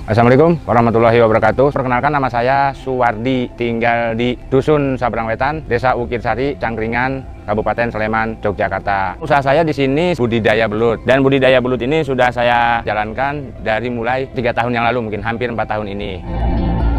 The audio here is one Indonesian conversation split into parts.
Assalamualaikum warahmatullahi wabarakatuh. Perkenalkan, nama saya Suwardi, tinggal di Dusun Sabrang Wetan, Desa Ukir Sari, Cangkringan, Kabupaten Sleman, Yogyakarta. Usaha saya di sini budidaya belut, dan budidaya belut ini sudah saya jalankan dari mulai 3 tahun yang lalu, mungkin hampir 4 tahun ini.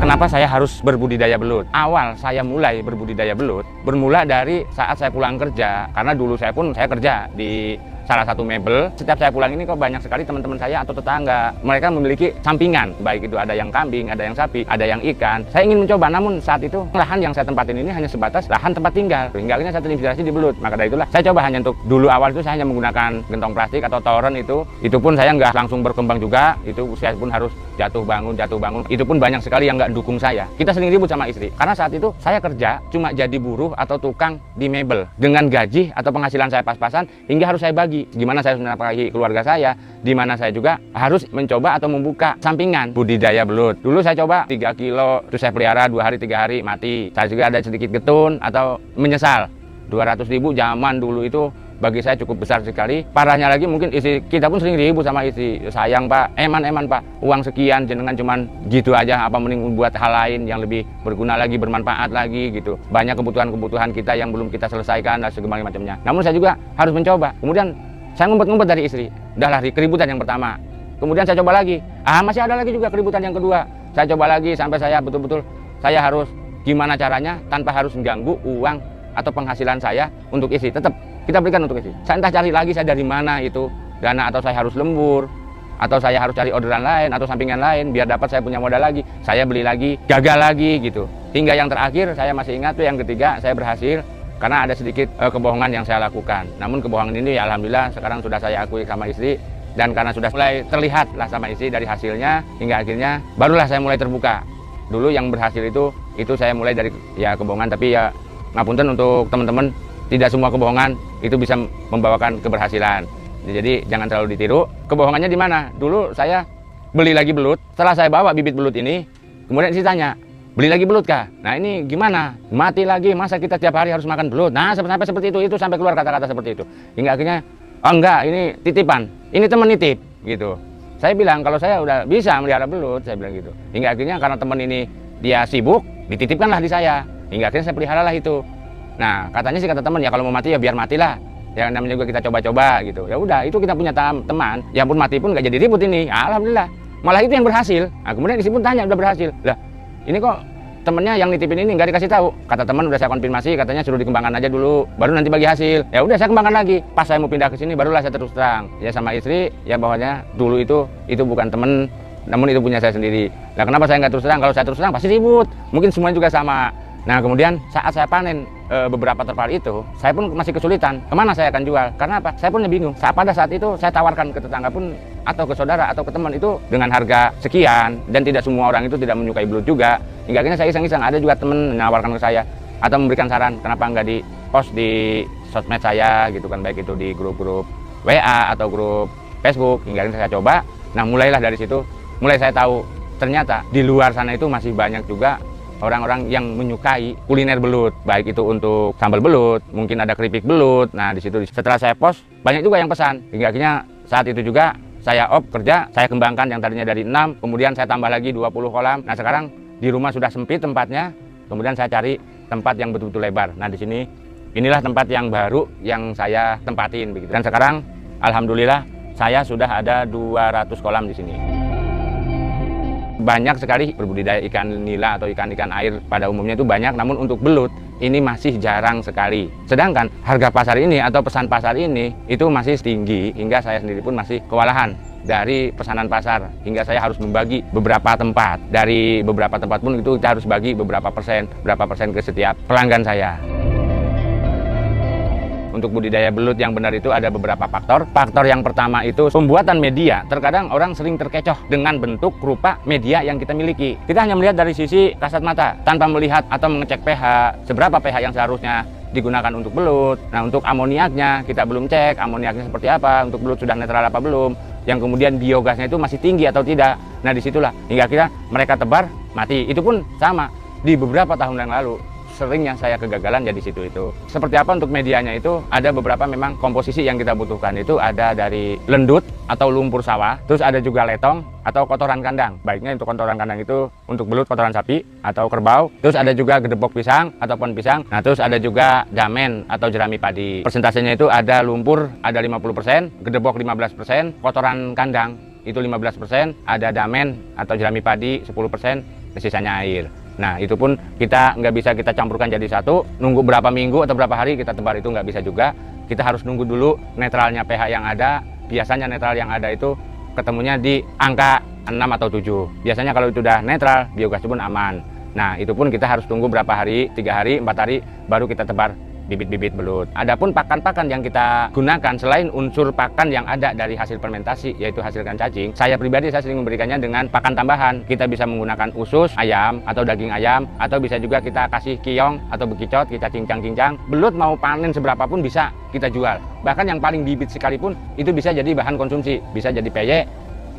Kenapa saya harus berbudidaya belut? Awal saya mulai berbudidaya belut bermula dari saat saya pulang kerja, karena dulu saya kerja di salah satu mebel. Setiap saya pulang ini kok banyak sekali teman-teman saya atau tetangga, mereka memiliki sampingan, baik itu ada yang kambing, ada yang sapi, ada yang ikan. Saya ingin mencoba, namun saat itu lahan yang saya tempatin ini hanya sebatas lahan tempat tinggal, hingga akhirnya saya terinspirasi di belut. Maka dari itulah saya coba, hanya untuk dulu awal itu saya hanya menggunakan gentong plastik atau toren. Itu pun saya nggak langsung berkembang juga, itu saya pun harus jatuh bangun. Itu pun banyak sekali yang nggak dukung saya. Kita sering ribut sama istri, karena saat itu saya kerja cuma jadi buruh atau tukang di mebel dengan gaji atau penghasilan saya pas-pasan, hingga harus saya bagi gimana saya harus menafkahi keluarga saya, di mana saya juga harus mencoba atau membuka sampingan budidaya belut. Dulu saya coba 3 kilo, terus saya pelihara 2 hari 3 hari mati. Saya juga ada sedikit getun atau menyesal. 200.000 zaman dulu itu bagi saya cukup besar sekali. Parahnya lagi, mungkin istri kita pun sering ribut sama istri, sayang Pak, eman Pak, uang sekian jenengan cuman gitu aja, apa mending buat hal lain yang lebih berguna lagi, bermanfaat lagi gitu. Banyak kebutuhan kita yang belum kita selesaikan dan segala macamnya. Namun saya juga harus mencoba. Kemudian saya ngumpet-ngumpet dari istri, udahlah keributan yang pertama. Kemudian saya coba lagi, masih ada lagi juga keributan yang kedua. Saya coba lagi sampai saya betul-betul saya harus gimana caranya tanpa harus mengganggu uang atau penghasilan saya untuk istri. Tetap kita berikan untuk istri. Saya entah cari lagi saya dari mana itu dana, atau saya harus lembur, atau saya harus cari orderan lain atau sampingan lain biar dapat saya punya modal lagi. Saya beli lagi, gagal lagi gitu. Hingga yang terakhir saya masih ingat tuh, yang ketiga saya berhasil. Karena ada sedikit kebohongan yang saya lakukan. Namun kebohongan ini ya alhamdulillah sekarang sudah saya akui sama istri. Dan karena sudah mulai terlihat lah sama istri dari hasilnya, hingga akhirnya barulah saya mulai terbuka. Dulu yang berhasil itu saya mulai dari ya kebohongan. Tapi ya ngapunten untuk teman-teman, tidak semua kebohongan itu bisa membawakan keberhasilan. Jadi jangan terlalu ditiru. Kebohongannya di mana? Dulu saya beli lagi belut. Setelah saya bawa bibit belut ini, kemudian istri tanya, beli lagi belut kah? Nah ini gimana? Mati lagi, masa kita tiap hari harus makan belut? Nah sampai seperti itu sampai keluar kata-kata seperti itu. Hingga akhirnya, oh enggak, ini titipan, ini teman nitip gitu. Saya bilang kalau saya udah bisa melihara belut, saya bilang gitu. Hingga akhirnya karena teman ini dia sibuk, dititipkanlah di saya. Hingga akhirnya saya peliharalah itu. Nah katanya sih, kata teman, ya kalau mau mati ya biar matilah. Ya namanya juga kita coba-coba gitu. Ya udah, itu kita punya teman, ya pun mati pun nggak jadi ribut ini. Alhamdulillah, malah itu yang berhasil. Nah kemudian isi pun tanya, udah berhasil lah. Ini kok temennya yang nitipin ini nggak dikasih tahu? Kata teman, udah saya konfirmasi, katanya suruh dikembangkan aja dulu, baru nanti bagi hasil. Ya udah, saya kembangkan lagi. Pas saya mau pindah ke sini, barulah saya terus terang ya sama istri, ya bahwanya dulu itu bukan temen, namun itu punya saya sendiri. Nah kenapa saya nggak terus terang? Kalau saya terus terang pasti ribut. Mungkin semuanya juga sama. Nah kemudian saat saya panen beberapa terpal itu, saya pun masih kesulitan kemana saya akan jual. Karena apa? Saya pun bingung. Pada saat itu saya tawarkan ke tetangga pun, atau ke saudara atau ke teman itu dengan harga sekian, dan tidak semua orang itu tidak menyukai belut juga. Hingga akhirnya saya iseng-iseng, ada juga teman menawarkan ke saya atau memberikan saran, kenapa nggak di post di sosmed saya gitu kan, baik itu di grup-grup WA atau grup Facebook. Hingga akhirnya saya coba. Nah mulailah dari situ, mulai saya tahu ternyata di luar sana itu masih banyak juga orang-orang yang menyukai kuliner belut, baik itu untuk sambal belut, mungkin ada keripik belut. Nah di situ setelah saya post, banyak juga yang pesan. Hingga akhirnya saat itu juga saya kerja, saya kembangkan yang tadinya dari 6, kemudian saya tambah lagi 20 kolam. Nah sekarang di rumah sudah sempit tempatnya, kemudian saya cari tempat yang betul-betul lebar. Nah di sini, inilah tempat yang baru yang saya tempatin begitu. Dan sekarang alhamdulillah saya sudah ada 200 kolam di sini. Banyak sekali berbudidaya ikan nila atau ikan-ikan air pada umumnya itu banyak, namun untuk belut ini masih jarang sekali. Sedangkan harga pasar ini atau pesan pasar ini itu masih tinggi, hingga saya sendiri pun masih kewalahan dari pesanan pasar. Hingga saya harus membagi beberapa tempat. Dari beberapa tempat pun itu kita harus bagi berapa persen ke setiap pelanggan saya. Untuk budidaya belut yang benar itu ada beberapa faktor. Faktor yang pertama itu pembuatan media. Terkadang orang sering terkecoh dengan bentuk rupa media yang kita miliki. Kita hanya melihat dari sisi kasat mata, tanpa melihat atau mengecek pH, seberapa pH yang seharusnya digunakan untuk belut. Nah untuk amoniaknya kita belum cek, amoniaknya seperti apa, untuk belut sudah netral apa belum, yang kemudian biogasnya itu masih tinggi atau tidak. Nah disitulah hingga akhirnya mereka tebar mati. Itu pun sama di beberapa tahun yang lalu. seringnya saya kegagalan ya di situ itu. Seperti apa untuk medianya itu, ada beberapa memang komposisi yang kita butuhkan itu ada dari lendut atau lumpur sawah, terus ada juga letong atau kotoran kandang. Baiknya untuk kotoran kandang itu untuk belut kotoran sapi atau kerbau, terus ada juga gedebok pisang atau pohon pisang. Nah, terus ada juga damen atau jerami padi. Persentasenya itu ada lumpur ada 50%, gedebok 15%, kotoran kandang itu 15%, ada damen atau jerami padi 10%, sisanya air. Nah, itu pun kita nggak bisa kita campurkan jadi satu, nunggu berapa minggu atau berapa hari kita tebar, itu nggak bisa juga. Kita harus nunggu dulu netralnya pH yang ada. Biasanya netral yang ada itu ketemunya di angka 6 atau 7. Biasanya kalau itu udah netral, biogas pun aman. Nah, itu pun kita harus tunggu berapa hari, 3 hari, 4 hari, baru kita tebar bibit-bibit belut. Adapun pakan-pakan yang kita gunakan selain unsur pakan yang ada dari hasil fermentasi, yaitu hasilkan cacing, saya pribadi saya sering memberikannya dengan pakan tambahan. Kita bisa menggunakan usus ayam atau daging ayam, atau bisa juga kita kasih kiong atau bekicot, kita cincang-cincang. Belut mau panen seberapa pun bisa kita jual. Bahkan yang paling bibit sekalipun itu bisa jadi bahan konsumsi, bisa jadi peyek.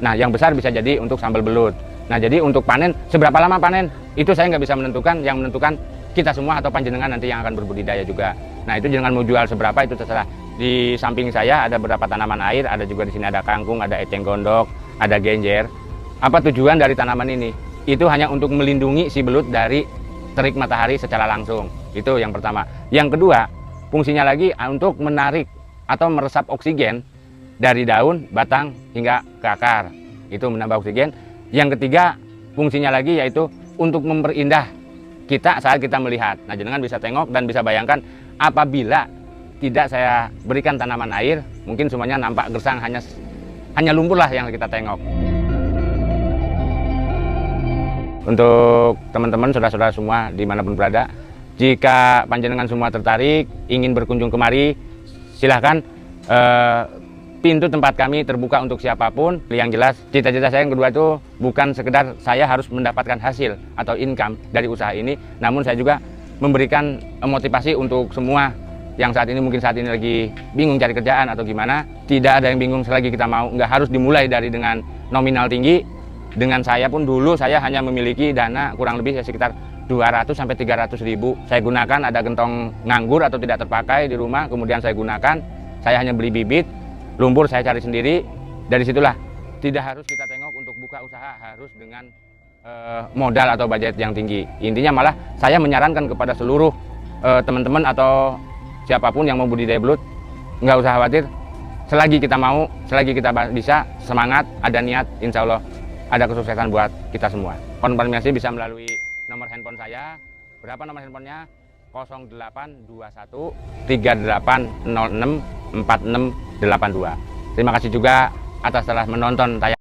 Nah, yang besar bisa jadi untuk sambal belut. Nah, jadi untuk panen, seberapa lama panen, itu saya nggak bisa menentukan. Yang menentukan kita semua atau panjenengan nanti yang akan berbudidaya juga. Nah, itu jangan mau jual seberapa, itu terserah. Di samping saya ada beberapa tanaman air, ada juga di sini ada kangkung, ada eceng gondok, ada genjer. Apa tujuan dari tanaman ini? Itu hanya untuk melindungi si belut dari terik matahari secara langsung. Itu yang pertama. Yang kedua, fungsinya lagi untuk menarik atau meresap oksigen dari daun, batang hingga ke akar. Itu menambah oksigen. Yang ketiga, fungsinya lagi yaitu untuk memperindah kita saat kita melihat. Nah, jenengan bisa tengok dan bisa bayangkan apabila tidak saya berikan tanaman air, mungkin semuanya nampak gersang, hanya lumpur lah yang kita tengok. Untuk teman-teman, saudara-saudara semua dimanapun berada, jika panjenengan semua tertarik, ingin berkunjung kemari, silahkan. Pintu tempat kami terbuka untuk siapapun. Yang jelas, cita-cita saya yang kedua itu bukan sekedar saya harus mendapatkan hasil atau income dari usaha ini, namun saya juga memberikan motivasi untuk semua yang mungkin saat ini lagi bingung cari kerjaan atau gimana. Tidak ada yang bingung selagi kita mau, nggak harus dimulai dari dengan nominal tinggi. Dengan saya pun dulu saya hanya memiliki dana kurang lebih sekitar 200 sampai 300 ribu. Saya gunakan, ada gentong nganggur atau tidak terpakai di rumah, kemudian saya gunakan, saya hanya beli bibit. Lumpur saya cari sendiri. Dari situlah, tidak harus kita tengok untuk buka usaha harus dengan modal atau budget yang tinggi. Intinya malah saya menyarankan kepada seluruh teman-teman atau siapapun yang mau budidaya belut, nggak usah khawatir. Selagi kita mau, selagi kita bisa, semangat, ada niat, insya Allah ada kesuksesan buat kita semua. Konfirmasi bisa melalui nomor handphone saya. Berapa nomor handphonenya? 0821 3806 4682. Terima kasih juga atas telah menonton tayangan.